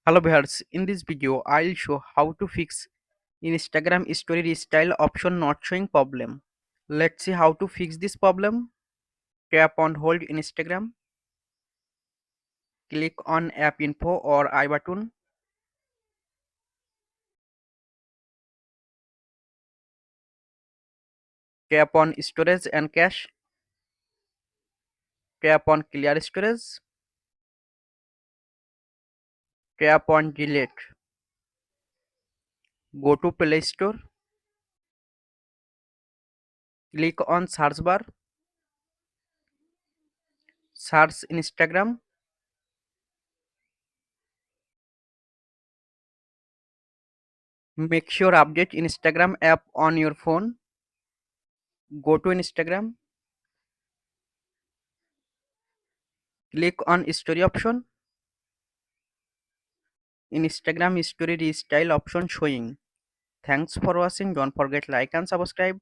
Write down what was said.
Hello viewers, in this video I'll show how to fix Instagram story restyle option not showing problem. Let's see how to fix this problem. Tap on hold Instagram, click on app info or I button, tap on storage and cache, tap on clear storage, tap on delete. Go to Play Store, click on search bar, search Instagram, make sure update Instagram app on your phone. Go to Instagram, click on story option, Instagram story restyle option showing. Thanks for watching. Don't forget like and subscribe.